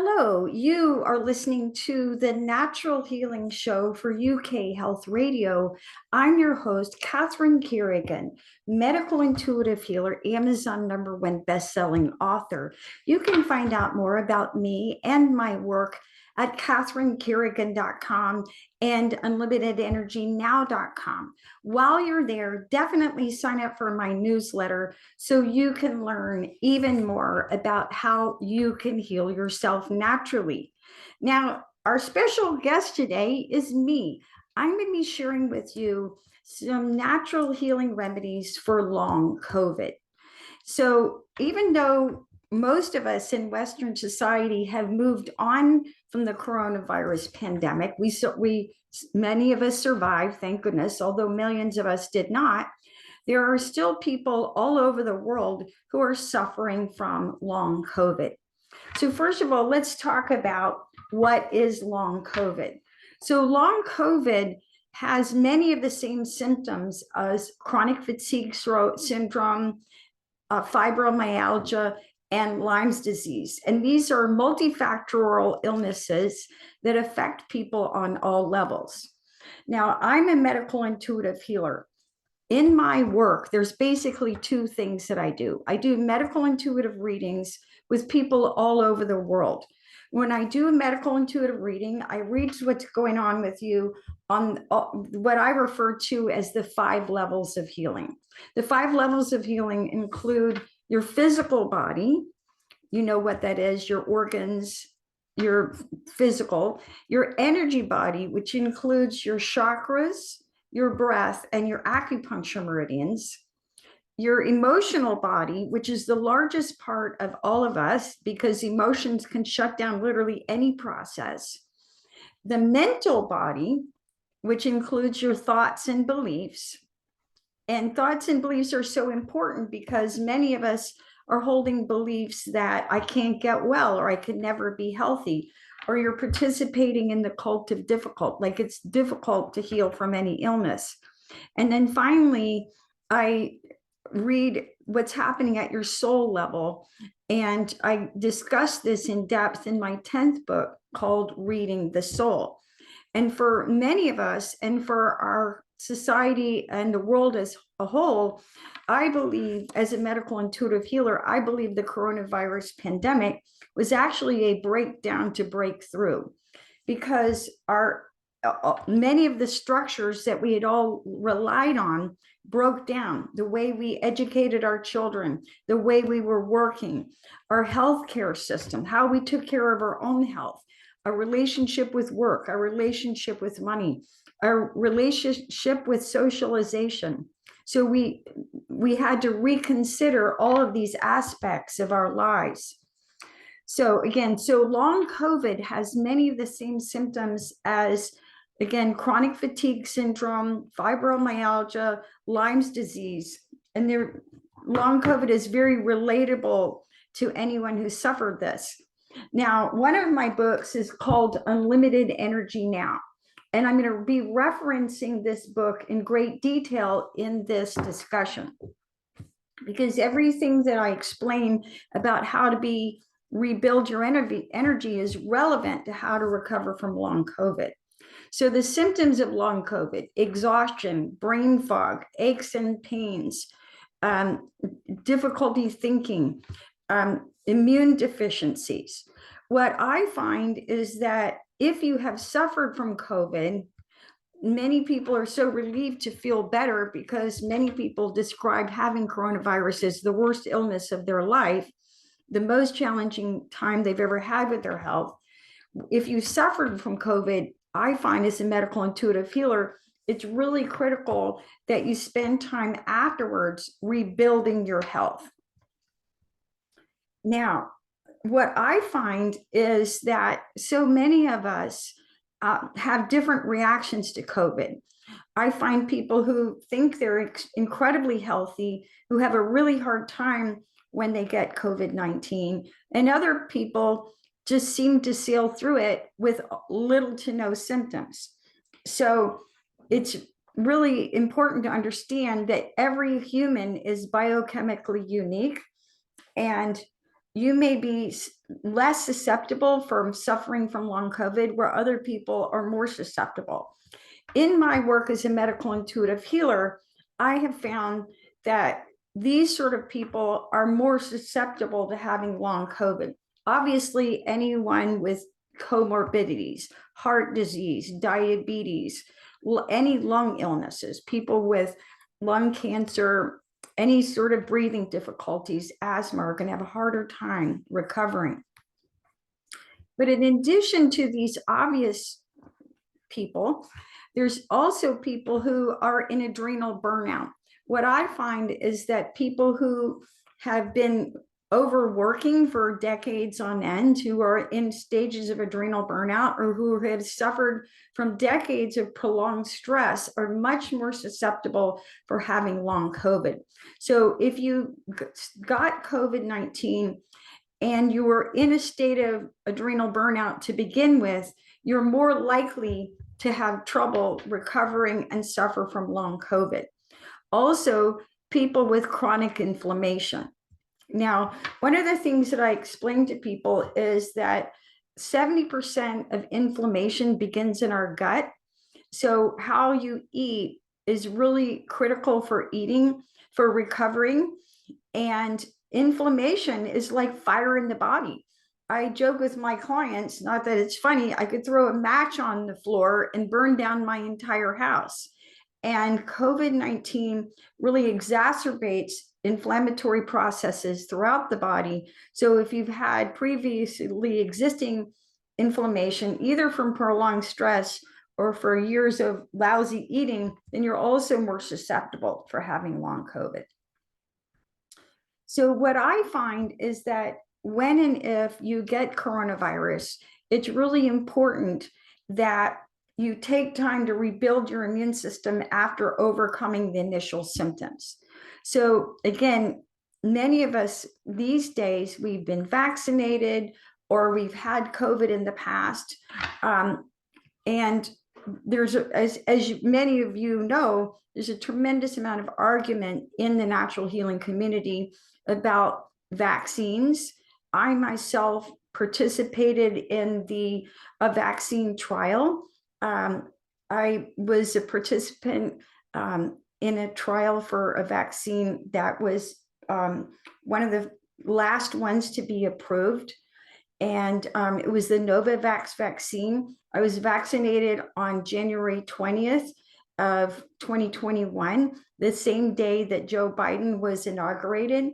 Hello, you are listening to the Natural Healing Show for UK Health Radio. I'm your host, Catherine Carrigan, medical intuitive healer, Amazon #1 best-selling author. You can find out more about me and my work at catherinecarrigan.com and unlimitedenergynow.com. While you're there, definitely sign up for my newsletter so you can learn even more about how you can heal yourself naturally. Now, our special guest today is me. I'm going to be sharing with you some natural healing remedies for long COVID. So even though most of us in Western society have moved on from the coronavirus pandemic, many of us survived, thank goodness, although millions of us did not. There are still people all over the world who are suffering from long COVID. So first of all, let's talk about what is long COVID. So long COVID has many of the same symptoms as chronic fatigue syndrome, fibromyalgia, and Lyme's disease. And these are multifactorial illnesses that affect people on all levels. Now, I'm a medical intuitive healer. In my work, there's basically two things that I do. I do medical intuitive readings with people all over the world. When I do a medical intuitive reading, I read what's going on with you on what I refer to as the 5 levels of healing. The 5 levels of healing include your physical body, you know what that is, your organs, your physical, your energy body, which includes your chakras, your breath, and your acupuncture meridians, your emotional body, which is the largest part of all of us because emotions can shut down literally any process, the mental body, which includes your thoughts and beliefs. And thoughts and beliefs are so important because many of us are holding beliefs that I can't get well, or I can never be healthy, or you're participating in the cult of difficult, like it's difficult to heal from any illness. And then finally, I read what's happening at your soul level. And I discuss this in depth in my 10th book called Reading the Soul. And for many of us, and for our society and the world as a whole, I believe, as a medical intuitive healer, I believe the coronavirus pandemic was actually a breakdown to break through, because many of the structures that we had all relied on broke down. The way we educated our children, the way we were working, our healthcare system, how we took care of our own health, our relationship with work, our relationship with money, our relationship with socialization. So we had to reconsider all of these aspects of our lives. So again, so long COVID has many of the same symptoms as, again, chronic fatigue syndrome, fibromyalgia, Lyme's disease. And long COVID is very relatable to anyone who suffered this. Now, one of my books is called Unlimited Energy Now. And I'm going to be referencing this book in great detail in this discussion, because everything that I explain about how to rebuild your energy is relevant to how to recover from long COVID. So the symptoms of long COVID: exhaustion, brain fog, aches and pains, difficulty thinking, immune deficiencies. What I find is that if you have suffered from COVID, many people are so relieved to feel better, because many people describe having coronavirus as the worst illness of their life, the most challenging time they've ever had with their health. If you suffered from COVID, I find as a medical intuitive healer, it's really critical that you spend time afterwards rebuilding your health. Now, what I find is that so many of us have different reactions to COVID. I find people who think they're incredibly healthy, who have a really hard time when they get COVID-19, and other people just seem to sail through it with little to no symptoms. So it's really important to understand that every human is biochemically unique, and you may be less susceptible from suffering from long COVID, where other people are more susceptible. In my work as a medical intuitive healer, I have found that these sort of people are more susceptible to having long COVID. Obviously, anyone with comorbidities, heart disease, diabetes, any lung illnesses, people with lung cancer, any sort of breathing difficulties, asthma, are going to have a harder time recovering. But in addition to these obvious people, there's also people who are in adrenal burnout. What I find is that people who have been overworking for decades on end, who are in stages of adrenal burnout, or who have suffered from decades of prolonged stress, are much more susceptible for having long COVID. So if you got COVID-19 and you were in a state of adrenal burnout to begin with, you're more likely to have trouble recovering and suffer from long COVID. Also, people with chronic inflammation. Now, one of the things that I explain to people is that 70% of inflammation begins in our gut. So how you eat is really critical for eating, for recovering. And inflammation is like fire in the body. I joke with my clients, not that it's funny, I could throw a match on the floor and burn down my entire house. And COVID-19 really exacerbates inflammatory processes throughout the body. So if you've had previously existing inflammation, either from prolonged stress or for years of lousy eating, then you're also more susceptible for having long COVID. So what I find is that when and if you get coronavirus, it's really important that you take time to rebuild your immune system after overcoming the initial symptoms. So again, many of us these days, we've been vaccinated or we've had COVID in the past. And there's, as many of you know, there's a tremendous amount of argument in the natural healing community about vaccines. I myself participated in a vaccine trial. I was a participant in a trial for a vaccine that was one of the last ones to be approved. And it was the Novavax vaccine. I was vaccinated on January 20th of 2021, the same day that Joe Biden was inaugurated.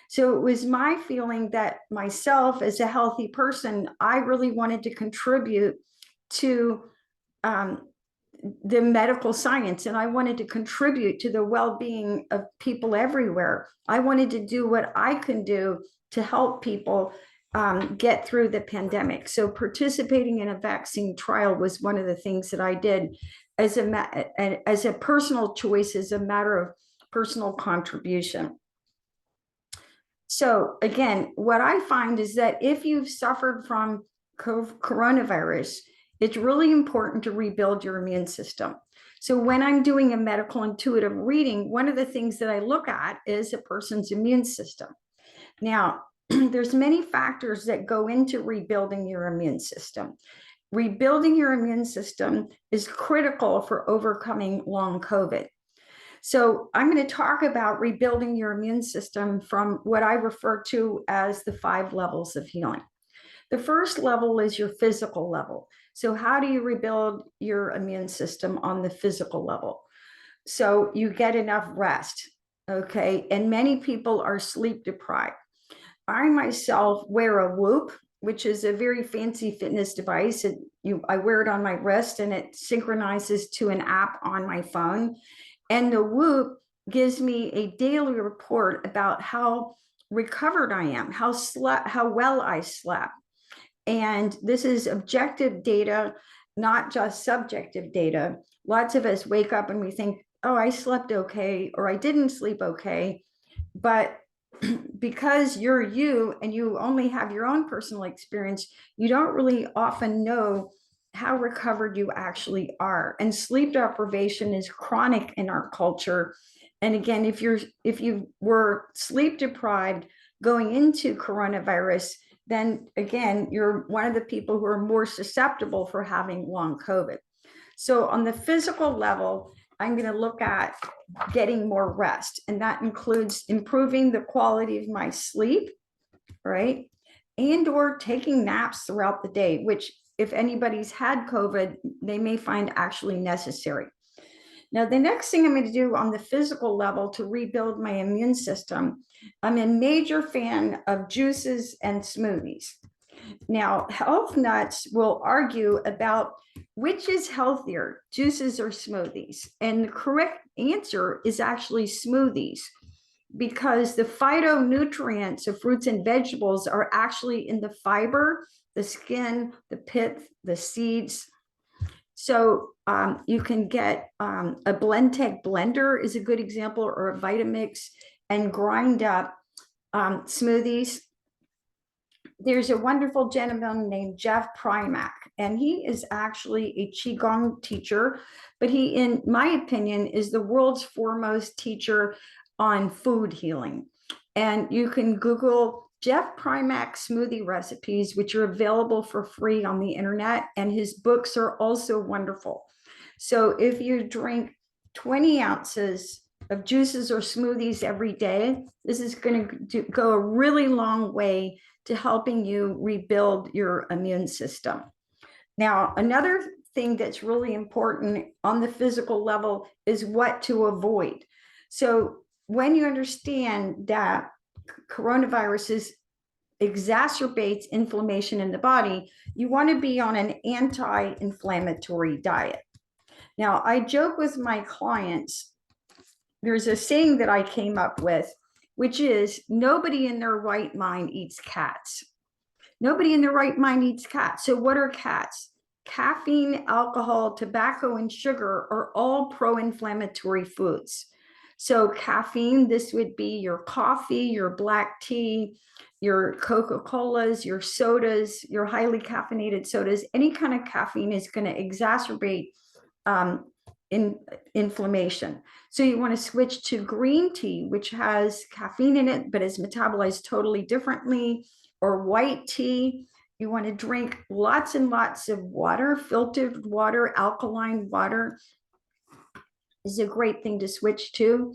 So it was my feeling that myself, as a healthy person, I really wanted to contribute to the medical science, and I wanted to contribute to the well-being of people everywhere. I wanted to do what I can do to help people get through the pandemic. So participating in a vaccine trial was one of the things that I did as a personal choice, as a matter of personal contribution. So again, what I find is that if you've suffered from coronavirus, it's really important to rebuild your immune system. So when I'm doing a medical intuitive reading, one of the things that I look at is a person's immune system. Now, there's many factors that go into rebuilding your immune system. Rebuilding your immune system is critical for overcoming long COVID. So I'm going to talk about rebuilding your immune system from what I refer to as the 5 levels of healing. The first level is your physical level. So how do you rebuild your immune system on the physical level? So you get enough rest, okay? And many people are sleep deprived. I myself wear a Whoop, which is a very fancy fitness device. I wear it on my wrist and it synchronizes to an app on my phone. And the Whoop gives me a daily report about how recovered I am, how well I slept. And this is objective data, not just subjective data. Lots of us wake up and we think, oh, I slept okay, or I didn't sleep okay. But because you're you and you only have your own personal experience, you don't really often know how recovered you actually are. And sleep deprivation is chronic in our culture. And again, if you were sleep deprived going into coronavirus, then again, you're one of the people who are more susceptible for having long COVID. So on the physical level, I'm going to look at getting more rest, and that includes improving the quality of my sleep, right? And or taking naps throughout the day, which if anybody's had COVID, they may find actually necessary. Now, the next thing I'm going to do on the physical level to rebuild my immune system, I'm a major fan of juices and smoothies. Now, health nuts will argue about which is healthier, juices or smoothies. And the correct answer is actually smoothies, because the phytonutrients of fruits and vegetables are actually in the fiber, the skin, the pith, the seeds. So you can get a Blendtec blender is a good example, or a Vitamix, and grind up smoothies. There's a wonderful gentleman named Jeff Primack, and he is actually a Qigong teacher, but he, in my opinion, is the world's foremost teacher on food healing. And you can Google Jeff Primack smoothie recipes, which are available for free on the internet, and his books are also wonderful. So if you drink 20 ounces of juices or smoothies every day, this is going to go a really long way to helping you rebuild your immune system. Now, another thing that's really important on the physical level is what to avoid. So when you understand that coronaviruses exacerbates inflammation in the body, you want to be on an anti-inflammatory diet. Now, I joke with my clients, there's a saying that I came up with, which is nobody in their right mind eats cats. Nobody in their right mind eats cats. So what are cats? Caffeine, alcohol, tobacco, and sugar are all pro-inflammatory foods. So caffeine, this would be your coffee, your black tea, your Coca-Colas, your sodas, your highly caffeinated sodas. Any kind of caffeine is going to exacerbate inflammation. So you want to switch to green tea, which has caffeine in it, but is metabolized totally differently, or white tea. You want to drink lots and lots of water, filtered water, alkaline water is a great thing to switch to.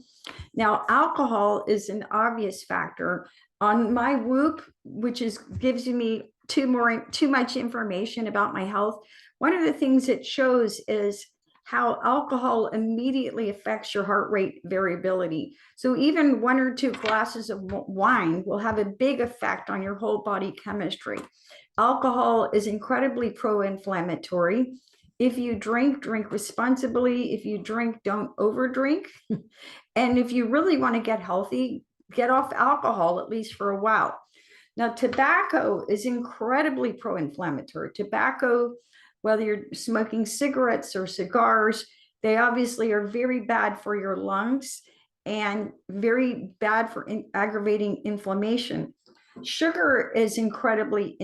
Now, alcohol is an obvious factor. On my Whoop, which is gives me too much information about my health, one of the things it shows is how alcohol immediately affects your heart rate variability. So even 1 or 2 glasses of wine will have a big effect on your whole body chemistry. Alcohol is incredibly pro-inflammatory. If you drink, drink responsibly. If you drink, don't overdrink. And if you really want to get healthy, get off alcohol, at least for a while. Now, tobacco is incredibly pro-inflammatory. Tobacco, whether you're smoking cigarettes or cigars, they obviously are very bad for your lungs and very bad for aggravating inflammation. Sugar is incredibly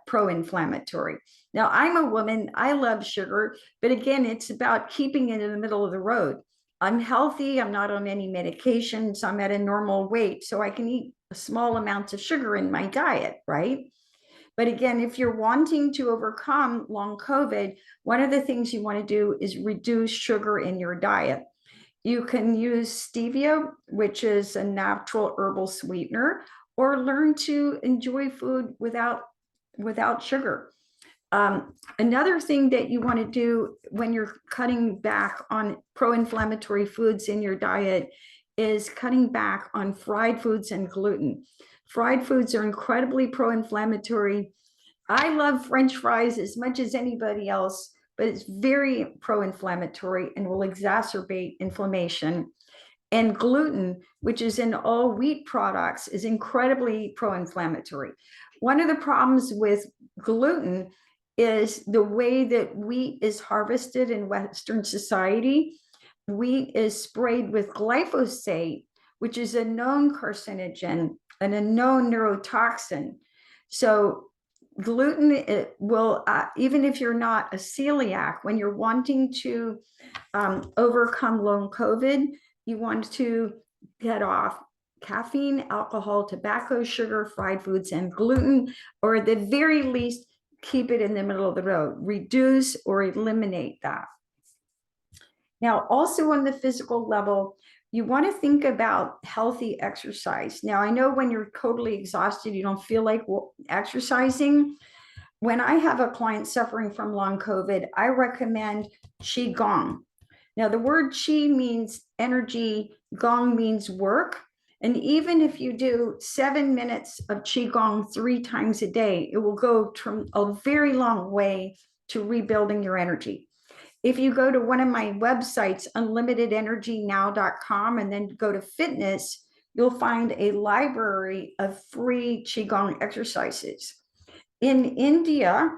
pro-inflammatory. Now, I'm a woman, I love sugar, but again, it's about keeping it in the middle of the road. I'm healthy, I'm not on any medications, I'm at a normal weight, so I can eat small amounts of sugar in my diet, right? But again, if you're wanting to overcome long COVID, one of the things you want to do is reduce sugar in your diet. You can use stevia, which is a natural herbal sweetener, or learn to enjoy food without sugar. Another thing that you want to do when you're cutting back on pro-inflammatory foods in your diet is cutting back on fried foods and gluten. Fried foods are incredibly pro-inflammatory. I love French fries as much as anybody else, but it's very pro-inflammatory and will exacerbate inflammation. And gluten, which is in all wheat products, is incredibly pro-inflammatory. One of the problems with gluten is the way that wheat is harvested in Western society. Wheat is sprayed with glyphosate, which is a known carcinogen and a known neurotoxin. So gluten, it will, even if you're not a celiac, when you're wanting to overcome long COVID, you want to get off caffeine, alcohol, tobacco, sugar, fried foods, and gluten, or at the very least, keep it in the middle of the road. Reduce or eliminate that. Now, also on the physical level, you want to think about healthy exercise. Now, I know when you're totally exhausted, you don't feel like exercising. When I have a client suffering from long COVID, I recommend Qigong. Now, the word Qi means energy, Gong means work. And even if you do 7 minutes of Qigong 3 times a day, it will go a very long way to rebuilding your energy. If you go to one of my websites, unlimitedenergynow.com, and then go to fitness, you'll find a library of free Qigong exercises. In India,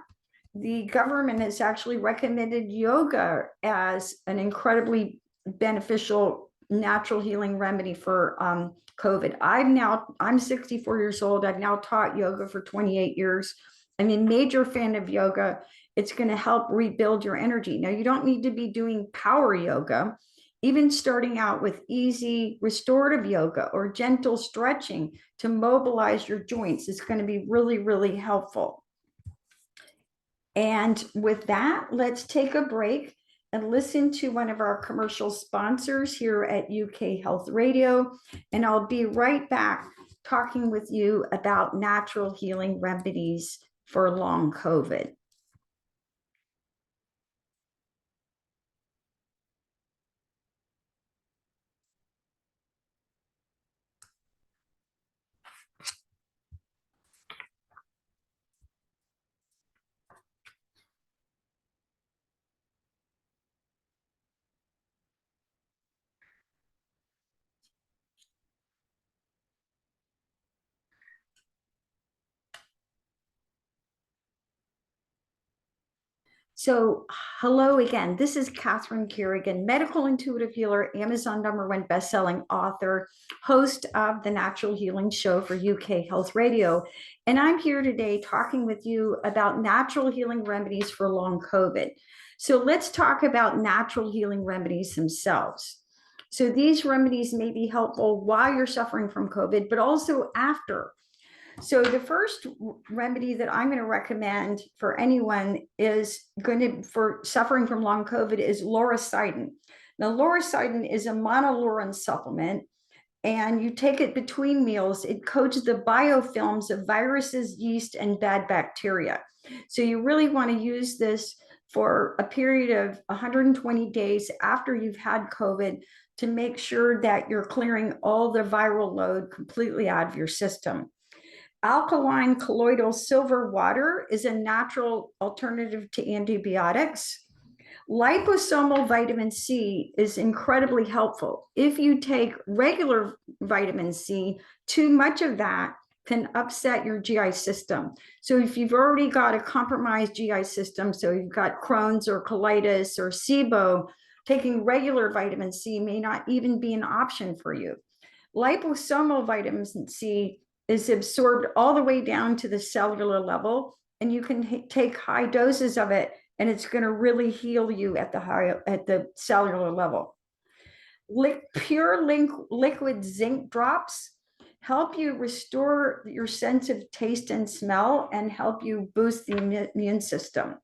the government has actually recommended yoga as an incredibly beneficial natural healing remedy for COVID. I'm 64 years old. I've now taught yoga for 28 years. I'm a major fan of yoga. It's going to help rebuild your energy. Now, you don't need to be doing power yoga. Even starting out with easy restorative yoga or gentle stretching to mobilize your joints is going to be really, really helpful. And with that, let's take a break and listen to one of our commercial sponsors here at UK Health Radio. And I'll be right back talking with you about natural healing remedies for long COVID. So, hello again. This is Catherine Carrigan, medical intuitive healer, Amazon #1 bestselling author, host of the Natural Healing Show for UK Health Radio. And I'm here today talking with you about natural healing remedies for long COVID. So, let's talk about natural healing remedies themselves. So, these remedies may be helpful while you're suffering from COVID, but also after. So the first remedy that I'm going to recommend for anyone for suffering from long COVID is lauricidin. Now, lauricidin is a monolaurin supplement, and you take it between meals. It coats the biofilms of viruses, yeast, and bad bacteria. So you really want to use this for a period of 120 days after you've had COVID to make sure that you're clearing all the viral load completely out of your system. Alkaline colloidal silver water is a natural alternative to antibiotics. Liposomal vitamin C is incredibly helpful. If you take regular vitamin C, too much of that can upset your GI system. So if you've already got a compromised GI system, so you've got Crohn's or colitis or SIBO, taking regular vitamin C may not even be an option for you. Liposomal vitamin C is absorbed all the way down to the cellular level, and you can take high doses of it, and it's going to really heal you at the cellular level. Pure liquid zinc drops help you restore your sense of taste and smell and help you boost the immune system.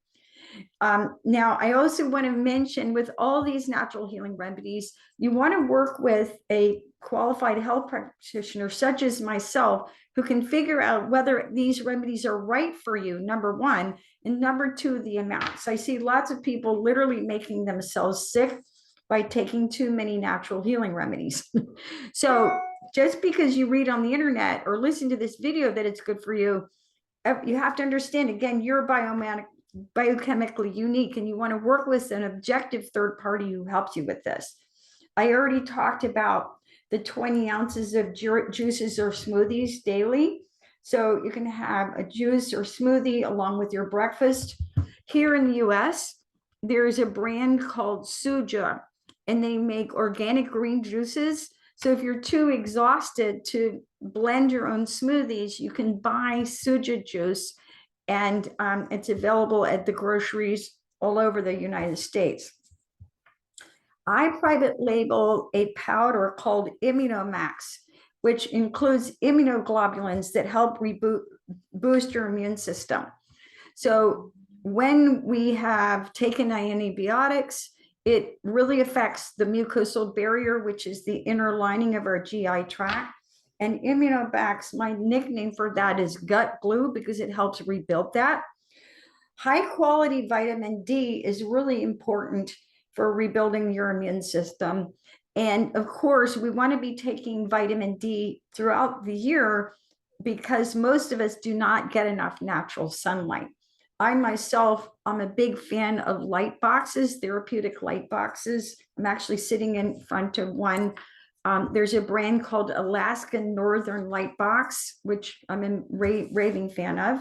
Now, I also want to mention, with all these natural healing remedies, you want to work with a qualified health practitioner such as myself, who can figure out whether these remedies are right for you, number one, and number two, the amounts. I see lots of people literally making themselves sick by taking too many natural healing remedies. So just because you read on the internet or listen to this video that it's good for you, you have to understand, again, you're biochemically unique, and you want to work with an objective third party who helps you with this. I already talked about the 20 ounces of juices or smoothies daily. So you can have a juice or smoothie along with your breakfast. Here in the US, there's a brand called Suja, and they make organic green juices. So if you're too exhausted to blend your own smoothies, you can buy Suja juice, and it's available at the groceries all over the United States. I private label a powder called Immunomax, which includes immunoglobulins that help boost your immune system. So when we have taken antibiotics, it really affects the mucosal barrier, which is the inner lining of our GI tract. And Immunobax, my nickname for that is gut glue, because it helps rebuild that. High quality vitamin D is really important for rebuilding your immune system. And of course, we want to be taking vitamin D throughout the year because most of us do not get enough natural sunlight. I myself, I'm a big fan of light boxes, therapeutic light boxes. I'm actually sitting in front of one. There's a brand called Alaskan Northern Light Box, which I'm a raving fan of.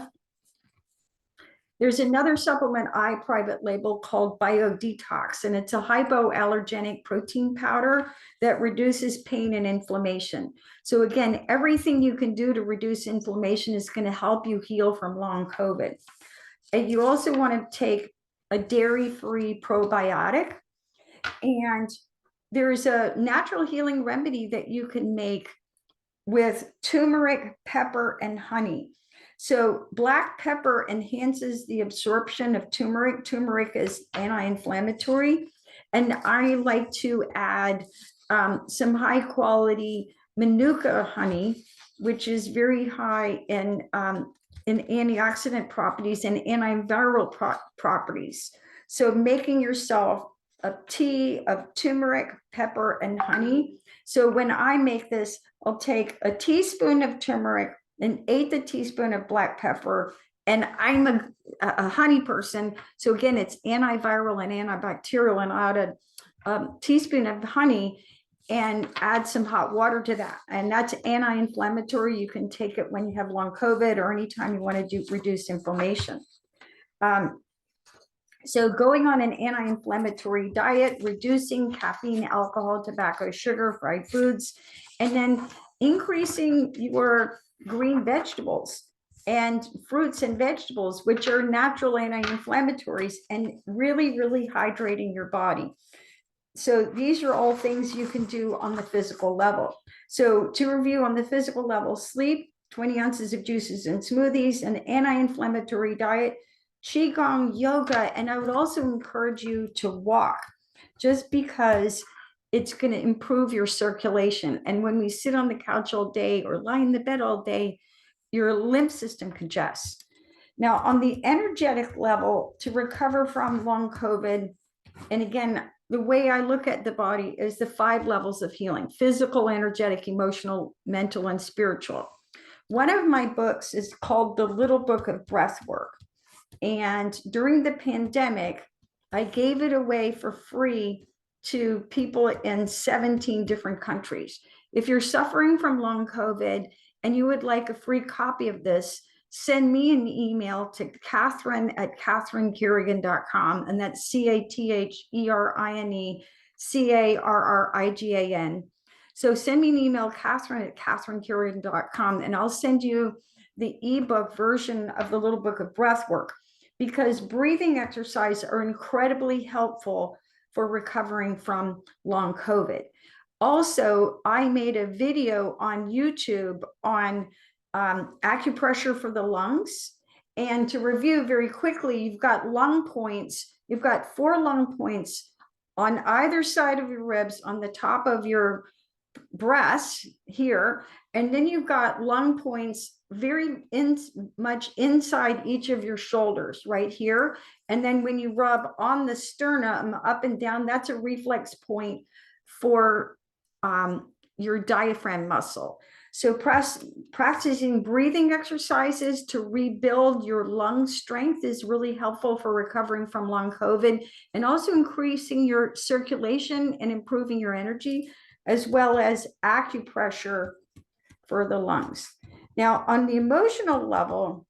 There's another supplement I private label called BioDetox, and it's a hypoallergenic protein powder that reduces pain and inflammation. So again, everything you can do to reduce inflammation is going to help you heal from long COVID. And you also want to take a dairy-free probiotic. And there's a natural healing remedy that you can make with turmeric, pepper, and honey. So black pepper enhances the absorption of turmeric. Turmeric is anti-inflammatory. And I like to add some high quality Manuka honey, which is very high in antioxidant properties and antiviral properties. So making yourself a tea of turmeric, pepper, and honey. So when I make this, I'll take a teaspoon of turmeric, an eighth a teaspoon of black pepper, and I'm a honey person. So again, it's antiviral and antibacterial, and I add a teaspoon of honey and add some hot water to that. And that's anti-inflammatory. You can take it when you have long COVID or anytime you want to reduce inflammation. So going on an anti-inflammatory diet, reducing caffeine, alcohol, tobacco, sugar, fried foods, and then increasing your green vegetables and fruits and vegetables, which are natural anti-inflammatories, and really, really hydrating your body. So these are all things you can do on the physical level. So to review on the physical level, sleep, 20 ounces of juices and smoothies, an anti-inflammatory diet, Qigong, yoga, and I would also encourage you to walk, just because it's going to improve your circulation. And when we sit on the couch all day or lie in the bed all day, your lymph system congests. Now, on the energetic level, to recover from long COVID, and again, the way I look at the body is the 5 levels of healing: physical, energetic, emotional, mental, and spiritual. One of my books is called The Little Book of Breathwork. And during the pandemic, I gave it away for free to people in 17 different countries. If you're suffering from long COVID and you would like a free copy of this, send me an email to Catherine@catherinecarrigan.com, and that's CATHERINE So send me an email, Catherine@catherinecarrigan.com, and I'll send you the ebook version of the Little Book of Breathwork, because breathing exercises are incredibly helpful for recovering from long COVID. Also, I made a video on YouTube on acupressure for the lungs. And to review very quickly, you've got lung points. You've got 4 lung points on either side of your ribs, on the top of your breast here, and then you've got lung points very much inside each of your shoulders right here. And then when you rub on the sternum up and down, that's a reflex point for your diaphragm muscle. So practicing breathing exercises to rebuild your lung strength is really helpful for recovering from long COVID, and also increasing your circulation and improving your energy, as well as acupressure for the lungs. Now, on the emotional level,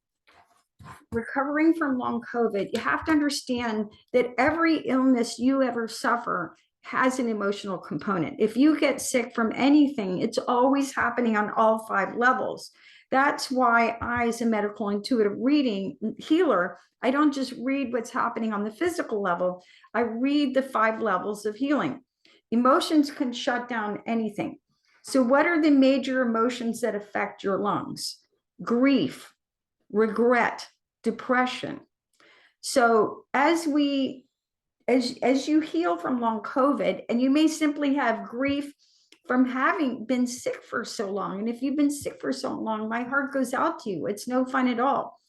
recovering from long COVID, you have to understand that every illness you ever suffer has an emotional component. If you get sick from anything, it's always happening on all 5 levels. That's why I, as a medical intuitive reading healer, I don't just read what's happening on the physical level. I read the 5 levels of healing. Emotions can shut down anything. So what are the major emotions that affect your lungs? Grief, regret, depression. So as you heal from long COVID, and you may simply have grief from having been sick for so long. And if you've been sick for so long, my heart goes out to you. It's no fun at all.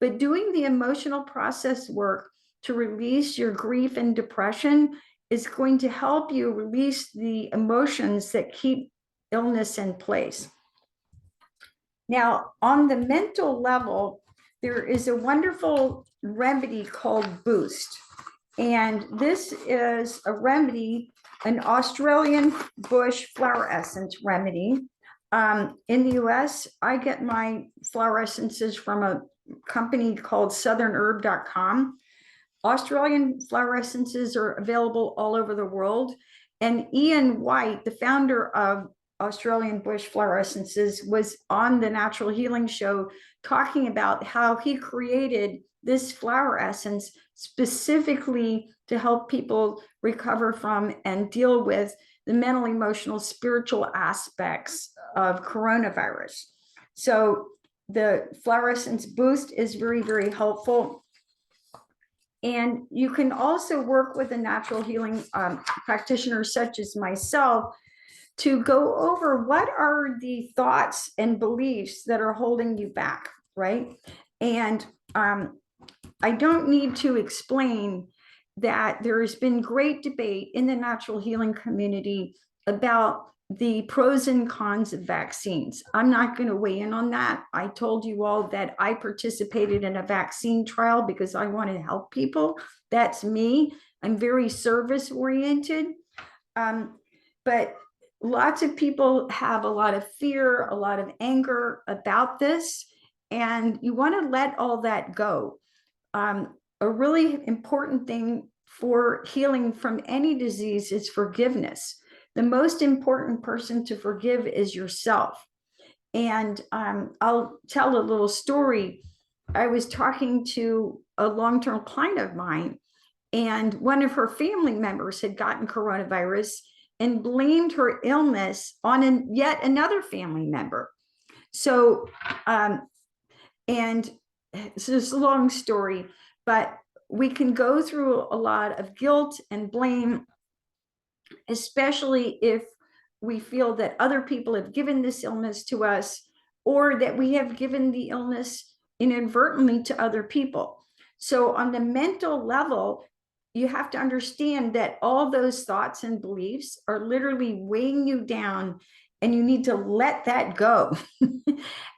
But doing the emotional process work to release your grief and depression is going to help you release the emotions that keep illness in place. Now, on the mental level, there is a wonderful remedy called Boost. And this is a remedy, an Australian bush flower essence remedy. In the US, I get my flower essences from a company called southernherb.com. Australian flower essences are available all over the world. And Ian White, the founder of Australian bush flower essences, was on the Natural Healing Show talking about how he created this flower essence specifically to help people recover from and deal with the mental, emotional, spiritual aspects of coronavirus. So the flower essence Boost is very, very helpful. And you can also work with a natural healing practitioner such as myself to go over what are the thoughts and beliefs that are holding you back, right? And I don't need to explain that there has been great debate in the natural healing community about the pros and cons of vaccines. I'm not going to weigh in on that. I told you all that I participated in a vaccine trial because I want to help people. That's me. I'm very service oriented. But lots of people have a lot of fear, a lot of anger about this, and you want to let all that go. A really important thing for healing from any disease is forgiveness. The most important person to forgive is yourself. And I'll tell a little story. I was talking to a long-term client of mine, and one of her family members had gotten coronavirus and blamed her illness on yet another family member. So, and so it's a long story, but we can go through a lot of guilt and blame, especially if we feel that other people have given this illness to us, or that we have given the illness inadvertently to other people. So on the mental level, you have to understand that all those thoughts and beliefs are literally weighing you down, and you need to let that go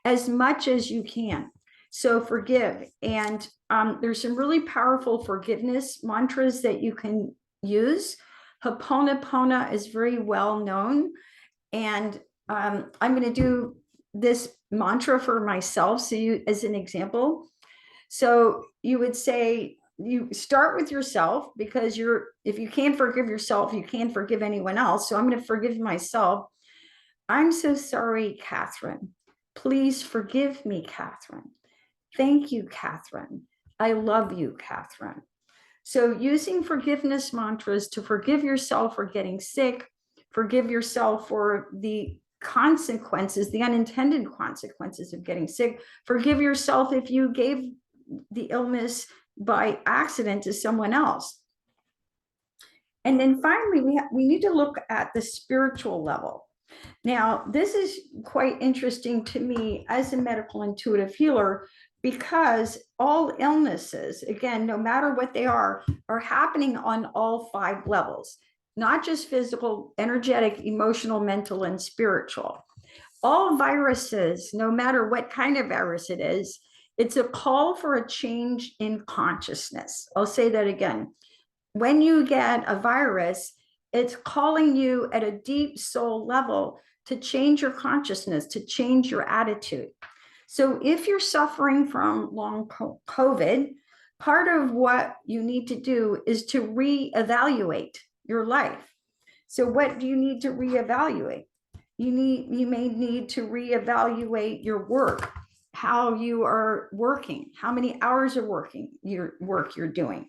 as much as you can. So forgive. And there's some really powerful forgiveness mantras that you can use. Ho'oponopono is very well known. And I'm going to do this mantra for myself, so you, as an example. So you would say, you start with yourself, because if you can't forgive yourself, you can't forgive anyone else. So I'm going to forgive myself. I'm so sorry, Catherine. Please forgive me, Catherine. Thank you, Catherine. I love you, Catherine. So using forgiveness mantras to forgive yourself for getting sick, forgive yourself for the consequences, the unintended consequences of getting sick, forgive yourself if you gave the illness by accident to someone else. And then finally, we need to look at the spiritual level. Now, this is quite interesting to me as a medical intuitive healer, because all illnesses, again, no matter what they are happening on all 5 levels, not just physical, energetic, emotional, mental, and spiritual. All viruses, no matter what kind of virus it is, it's a call for a change in consciousness. I'll say that again. When you get a virus, it's calling you at a deep soul level to change your consciousness, to change your attitude. So if you're suffering from long COVID, part of what you need to do is to reevaluate your life. So what do you need to reevaluate? You may need to reevaluate your work, how you are working, how many hours of work you're doing,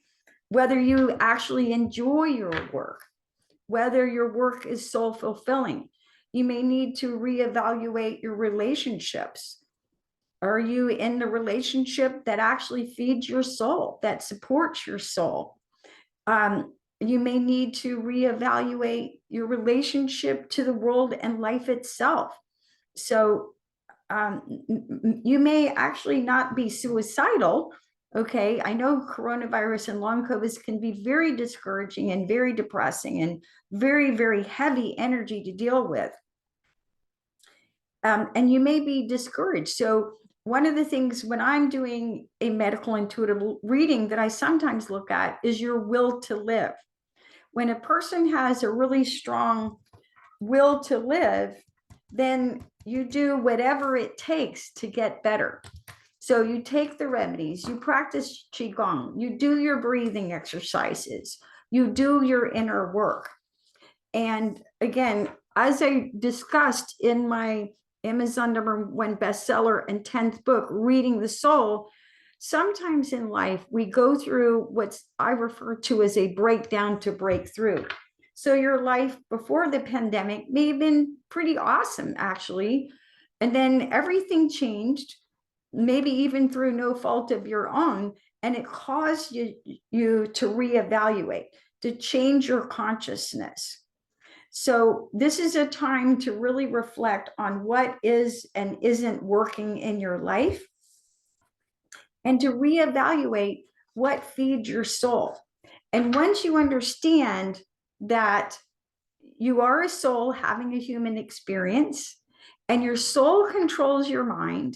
whether you actually enjoy your work, whether your work is soul fulfilling. You may need to reevaluate your relationships. Are you in the relationship that actually feeds your soul, that supports your soul? You may need to reevaluate your relationship to the world and life itself. So you may actually not be suicidal. Okay, I know coronavirus and long COVID can be very discouraging and very depressing and very, very heavy energy to deal with. And you may be discouraged. So one of the things when I'm doing a medical intuitive reading that I sometimes look at is your will to live. When a person has a really strong will to live, then you do whatever it takes to get better. So you take the remedies, you practice Qigong, you do your breathing exercises, you do your inner work. And again, as I discussed in my Amazon #1 bestseller and 10th book, Reading the Soul, sometimes in life we go through what I refer to as a breakdown to breakthrough. So your life before the pandemic may have been pretty awesome, actually. And then everything changed, maybe even through no fault of your own. And it caused you to reevaluate, to change your consciousness. So this is a time to really reflect on what is and isn't working in your life and to reevaluate what feeds your soul. And once you understand that you are a soul having a human experience and your soul controls your mind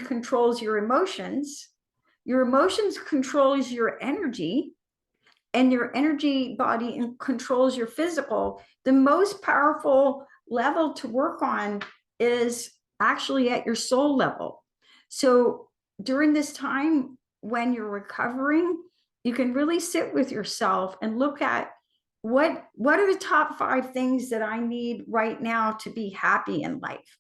controls your emotions controls your energy, and your energy body controls your physical, the most powerful level to work on is actually at your soul level. So during this time when you're recovering, you can really sit with yourself and look at what are the top 5 things that I need right now to be happy in life.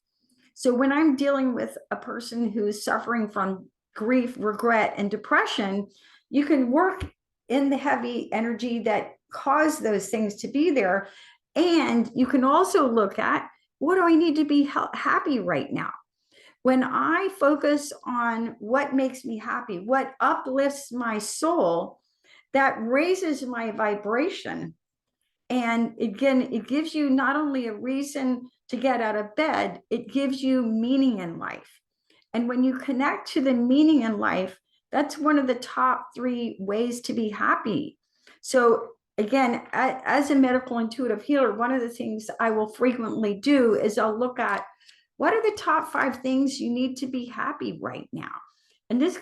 So when I'm dealing with a person who's suffering from grief, regret, and depression, you can work in the heavy energy that caused those things to be there. And you can also look at, what do I need to be happy right now? When I focus on what makes me happy, what uplifts my soul, that raises my vibration. And again, it gives you not only a reason to get out of bed, it gives you meaning in life. And when you connect to the meaning in life, that's one of the top 3 ways to be happy. So again, as a medical intuitive healer, one of the things I will frequently do is I'll look at, what are the top 5 things you need to be happy right now? And this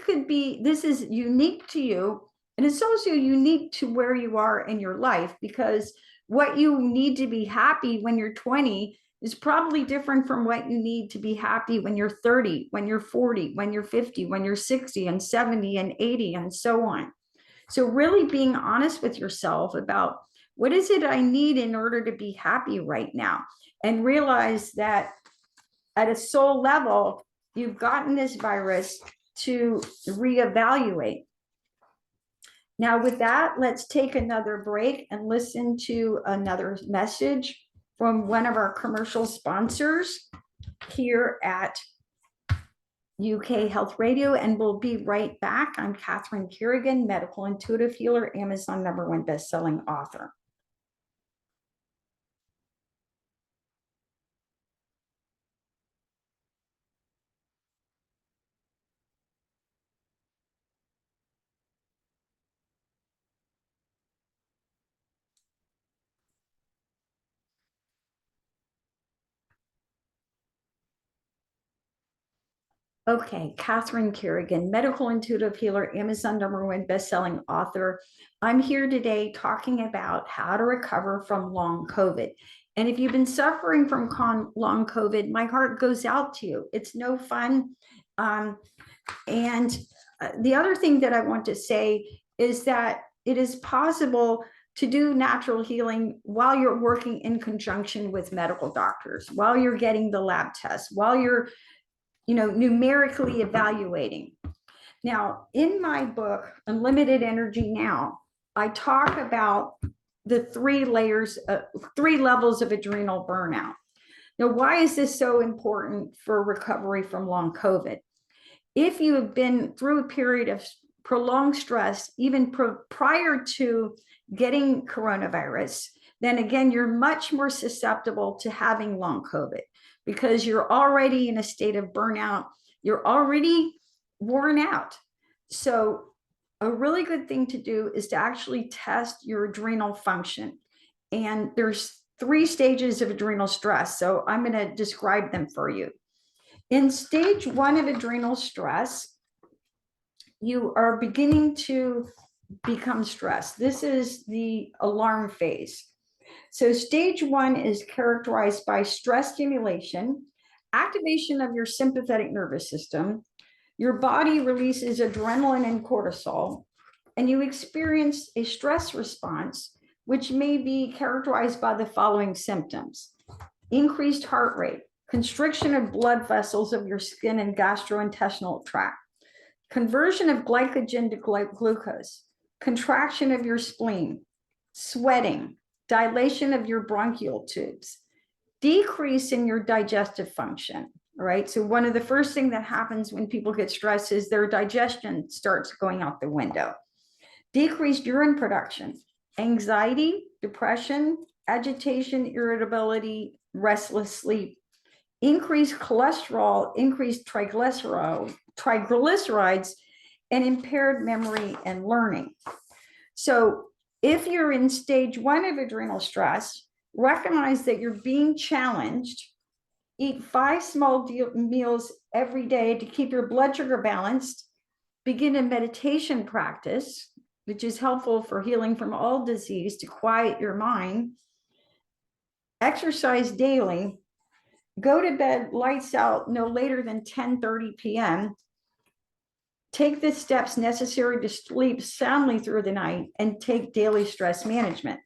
is unique to you. And it's also unique to where you are in your life, because what you need to be happy when you're 20 is probably different from what you need to be happy when you're 30, when you're 40, when you're 50, when you're 60 and 70 and 80 and so on. So really being honest with yourself about, what is it I need in order to be happy right now? And realize that at a soul level, you've gotten this virus to reevaluate. Now with that, let's take another break and listen to another message from one of our commercial sponsors here at UK Health Radio, and we'll be right back. I'm Catherine Carrigan, medical intuitive healer, Amazon #1 bestselling author. Okay, Catherine Carrigan, medical intuitive healer, Amazon #1 bestselling author. I'm here today talking about how to recover from long COVID. And if you've been suffering from long COVID, my heart goes out to you. It's no fun. And the other thing that I want to say is that it is possible to do natural healing while you're working in conjunction with medical doctors, while you're getting the lab tests, while you're numerically evaluating. Now, in my book, Unlimited Energy Now, I talk about the three levels of adrenal burnout. Now, why is this so important for recovery from long COVID? If you have been through a period of prolonged stress, even prior to getting coronavirus, then again, you're much more susceptible to having long COVID because you're already in a state of burnout. You're already worn out. So a really good thing to do is to actually test your adrenal function. And there's 3 stages of adrenal stress. So I'm going to describe them for you. In stage 1 of adrenal stress, you are beginning to become stressed. This is the alarm phase. So stage 1 is characterized by stress stimulation, activation of your sympathetic nervous system. Your body releases adrenaline and cortisol, and you experience a stress response, which may be characterized by the following symptoms: increased heart rate, constriction of blood vessels of your skin and gastrointestinal tract, conversion of glycogen to glucose, contraction of your spleen, sweating, dilation of your bronchial tubes, decrease in your digestive function. All right. So one of the first things that happens when people get stressed is their digestion starts going out the window. Decreased urine production, anxiety, depression, agitation, irritability, restless sleep, increased cholesterol, increased triglycerides, and impaired memory and learning. So if you're in stage 1 of adrenal stress, recognize that you're being challenged. Eat 5 small meals every day to keep your blood sugar balanced. Begin a meditation practice, which is helpful for healing from all disease, to quiet your mind. Exercise daily. Go to bed lights out no later than 10:30 p.m. Take the steps necessary to sleep soundly through the night and take daily stress management.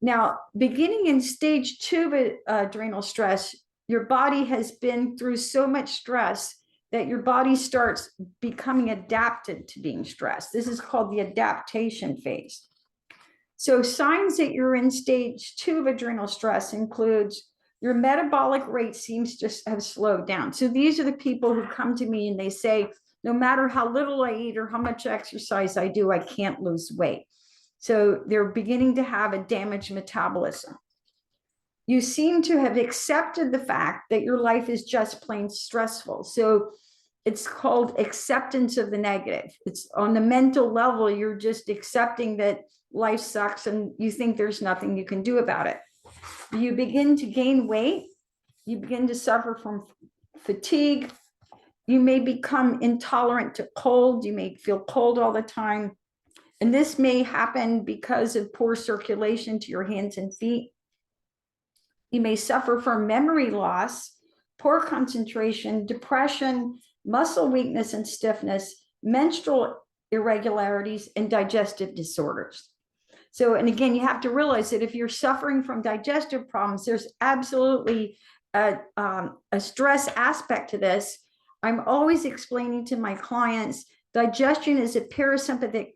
Now, beginning in stage 2 of adrenal stress, your body has been through so much stress that your body starts becoming adapted to being stressed. This is called the adaptation phase. So signs that you're in stage 2 of adrenal stress includes your metabolic rate seems to have slowed down. So these are the people who come to me and they say, no matter how little I eat or how much exercise I do, I can't lose weight. So they're beginning to have a damaged metabolism. You seem to have accepted the fact that your life is just plain stressful. So it's called acceptance of the negative. It's on the mental level, you're just accepting that life sucks and you think there's nothing you can do about it. You begin to gain weight. You begin to suffer from fatigue. You may become intolerant to cold. You may feel cold all the time. And this may happen because of poor circulation to your hands and feet. You may suffer from memory loss, poor concentration, depression, muscle weakness and stiffness, menstrual irregularities, and digestive disorders. So, and again, you have to realize that if you're suffering from digestive problems, there's absolutely a stress aspect to this. I'm always explaining to my clients, digestion is a parasympathetic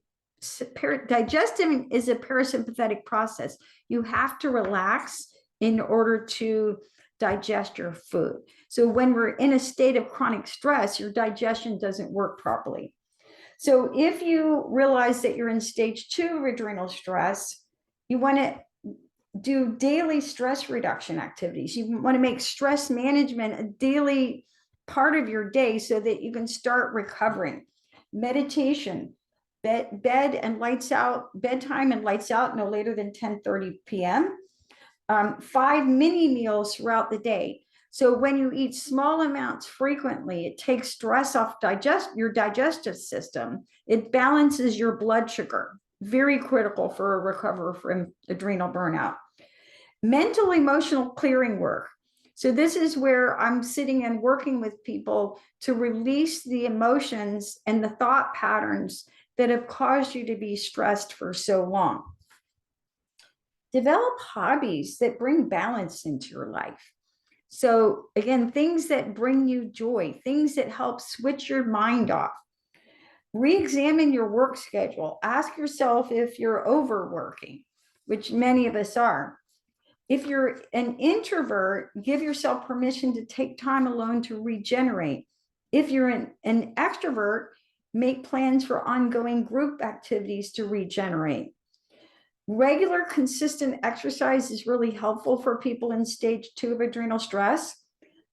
process. You have to relax in order to digest your food. So when we're in a state of chronic stress, your digestion doesn't work properly. So if you realize that you're in stage 2 of adrenal stress, you want to do daily stress reduction activities. You want to make stress management a daily part of your day so that you can start recovering. Meditation, bedtime and lights out no later than 10:30 p.m. 5 mini meals throughout the day. So when you eat small amounts frequently, it takes stress off your digestive system. It balances your blood sugar. Very critical for a recovery from adrenal burnout. Mental emotional clearing work. So this is where I'm sitting and working with people to release the emotions and the thought patterns that have caused you to be stressed for so long. Develop hobbies that bring balance into your life. So again, things that bring you joy, things that help switch your mind off. Re-examine your work schedule. Ask yourself if you're overworking. which many of us are. If you're an introvert, give yourself permission to take time alone to regenerate. If you're an extrovert, make plans for ongoing group activities to regenerate. Regular, consistent exercise is really helpful for people in stage 2 of adrenal stress,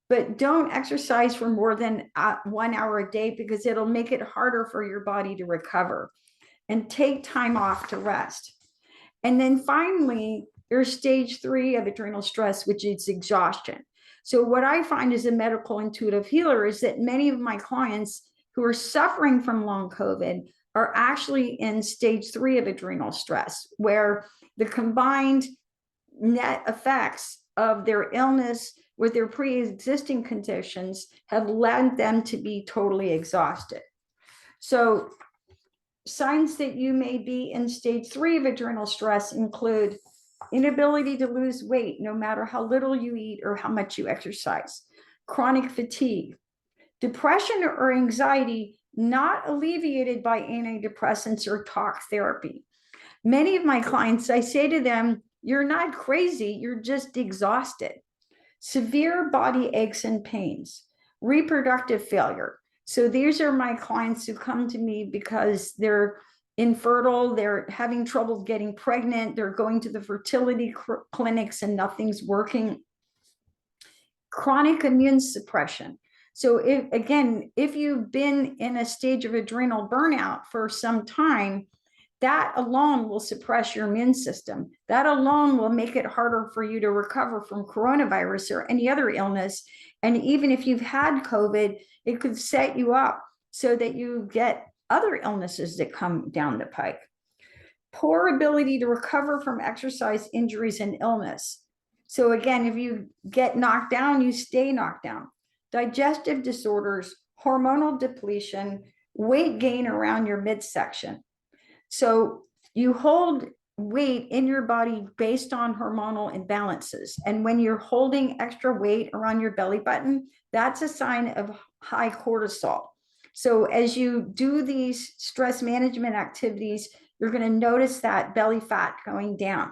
but don't exercise for more than 1 hour a day because it'll make it harder for your body to recover. And take time off to rest. And then finally, there's stage 3 of adrenal stress, which is exhaustion. So what I find as a medical intuitive healer is that many of my clients who are suffering from long COVID are actually in stage 3 of adrenal stress, where the combined net effects of their illness with their pre-existing conditions have led them to be totally exhausted. So signs that you may be in stage 3 of adrenal stress include inability to lose weight, no matter how little you eat or how much you exercise, chronic fatigue, depression or anxiety not alleviated by antidepressants or talk therapy. Many of my clients, I say to them, you're not crazy, you're just exhausted. Severe body aches and pains, reproductive failure. So these are my clients who come to me because they're infertile, they're having trouble getting pregnant, they're going to the fertility clinics and nothing's working. Chronic immune suppression. So if you've been in a stage of adrenal burnout for some time, that alone will suppress your immune system. That alone will make it harder for you to recover from coronavirus or any other illness. And even if you've had COVID, it could set you up so that you get other illnesses that come down the pike. Poor ability to recover from exercise injuries and illness. So again, if you get knocked down, you stay knocked down. Digestive disorders, hormonal depletion, weight gain around your midsection. So you hold weight in your body based on hormonal imbalances. And when you're holding extra weight around your belly button, that's a sign of high cortisol. So as you do these stress management activities, you're going to notice that belly fat going down.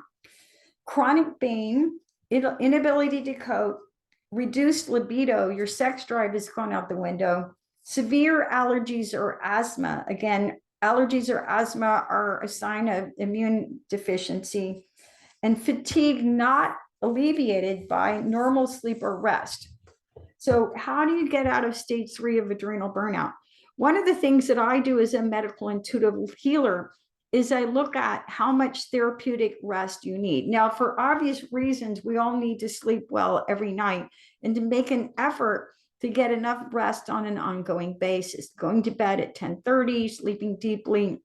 Chronic pain, inability to cope, reduced libido, your sex drive has gone out the window, severe allergies or asthma. Again, allergies or asthma are a sign of immune deficiency, and fatigue not alleviated by normal sleep or rest. So how do you get out of stage 3 of adrenal burnout? One of the things that I do as a medical intuitive healer is I look at how much therapeutic rest you need. Now, for obvious reasons, we all need to sleep well every night and to make an effort to get enough rest on an ongoing basis, going to bed at 10:30, sleeping deeply.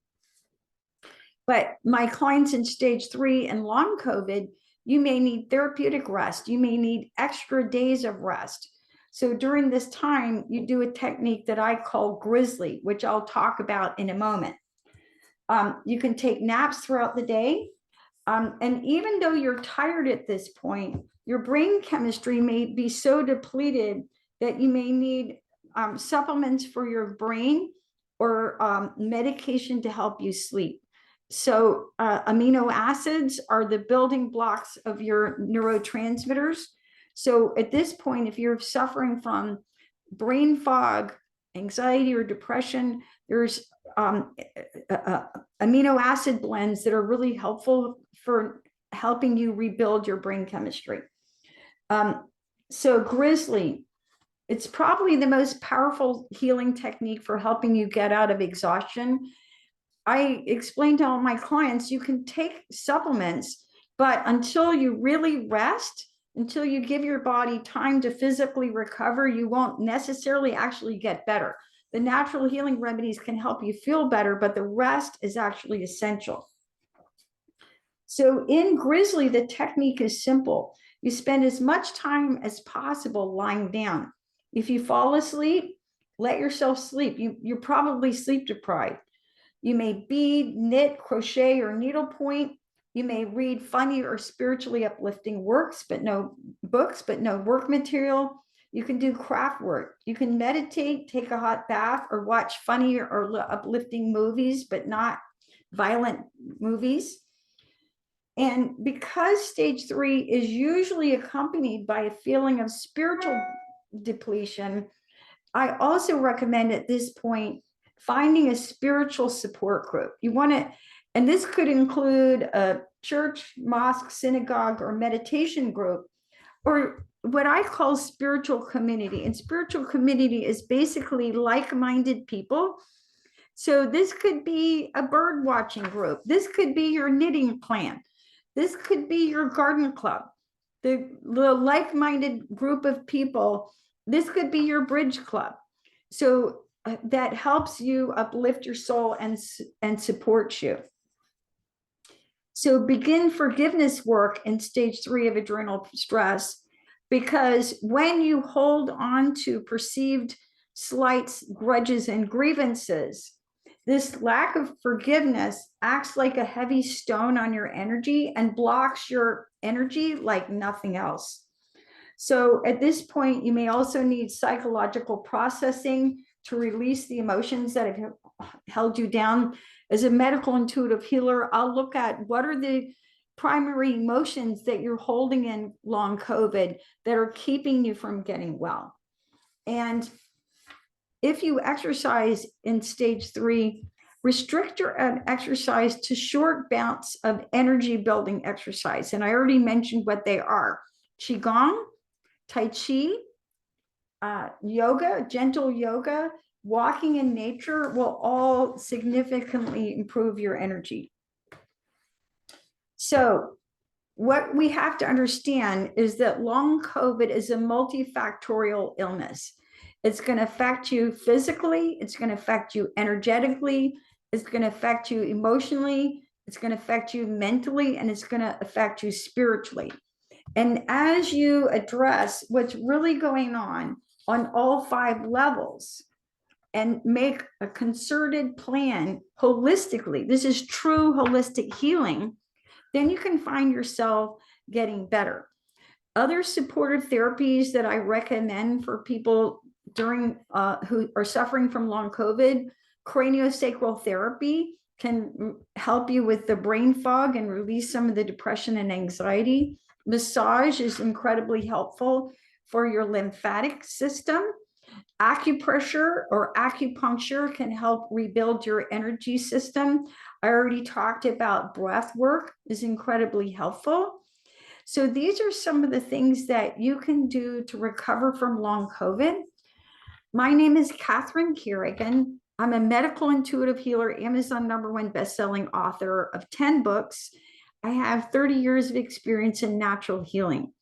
But my clients in stage 3 and long COVID, you may need therapeutic rest. You may need extra days of rest. So during this time, you do a technique that I call grizzly, which I'll talk about in a moment. You can take naps throughout the day. And even though you're tired at this point, your brain chemistry may be so depleted that you may need supplements for your brain or medication to help you sleep. So amino acids are the building blocks of your neurotransmitters. So at this point, if you're suffering from brain fog, anxiety, or depression, there's amino acid blends that are really helpful for helping you rebuild your brain chemistry. So grizzly, it's probably the most powerful healing technique for helping you get out of exhaustion. I explain to all my clients, you can take supplements, but until you really rest, until you give your body time to physically recover, you won't necessarily actually get better. The natural healing remedies can help you feel better, but the rest is actually essential. So in grizzly, the technique is simple. You spend as much time as possible lying down. If you fall asleep, let yourself sleep. You're probably sleep deprived. You may bead, knit, crochet, or needlepoint. You may read funny or spiritually uplifting books, but no work material. You can do craft work. You can meditate, take a hot bath, or watch funny or uplifting movies, but not violent movies. And because stage 3 is usually accompanied by a feeling of spiritual depletion, I also recommend at this point finding a spiritual support group. You want to, and this could include a church, mosque, synagogue, or meditation group, or what I call spiritual community. And spiritual community is basically like-minded people. So this could be a bird watching group. This could be your knitting clan. This could be your garden club, the like-minded group of people. This could be your bridge club. So that helps you uplift your soul and supports you. So begin forgiveness work in stage 3 of adrenal stress, because when you hold on to perceived slights, grudges, and grievances, this lack of forgiveness acts like a heavy stone on your energy and blocks your energy like nothing else. So at this point, you may also need psychological processing to release the emotions that have held you down. As a medical intuitive healer, I'll look at what are the primary emotions that you're holding in long COVID that are keeping you from getting well. And if you exercise in stage 3, restrict your exercise to short bouts of energy building exercise. And I already mentioned what they are: Qigong, Tai Chi, yoga, gentle yoga, walking in nature will all significantly improve your energy. So what we have to understand is that long COVID is a multifactorial illness. It's going to affect you physically, it's going to affect you energetically, it's going to affect you emotionally, it's going to affect you mentally, and it's going to affect you spiritually. And as you address what's really going on all 5 levels and make a concerted plan holistically, this is true holistic healing, then you can find yourself getting better. Other supportive therapies that I recommend for people during who are suffering from long COVID, craniosacral therapy can help you with the brain fog and release some of the depression and anxiety. Massage is incredibly helpful for your lymphatic system. Acupressure or acupuncture can help rebuild your energy system. I already talked about breath work is incredibly helpful. So these are some of the things that you can do to recover from long COVID. My name is Catherine Carrigan. I'm a medical intuitive healer, Amazon #1 bestselling author of 10 books. I have 30 years of experience in natural healing.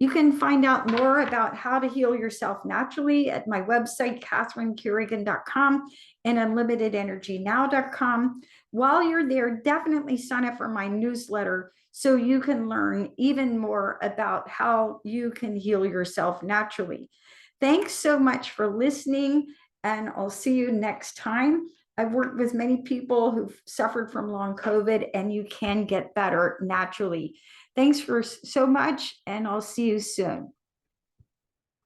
You can find out more about how to heal yourself naturally at my website, catherinecarrigan.com, and unlimitedenergynow.com. While you're there, definitely sign up for my newsletter so you can learn even more about how you can heal yourself naturally. Thanks so much for listening, and I'll see you next time. I've worked with many people who've suffered from long COVID, and you can get better naturally. Thanks for so much, and I'll see you soon.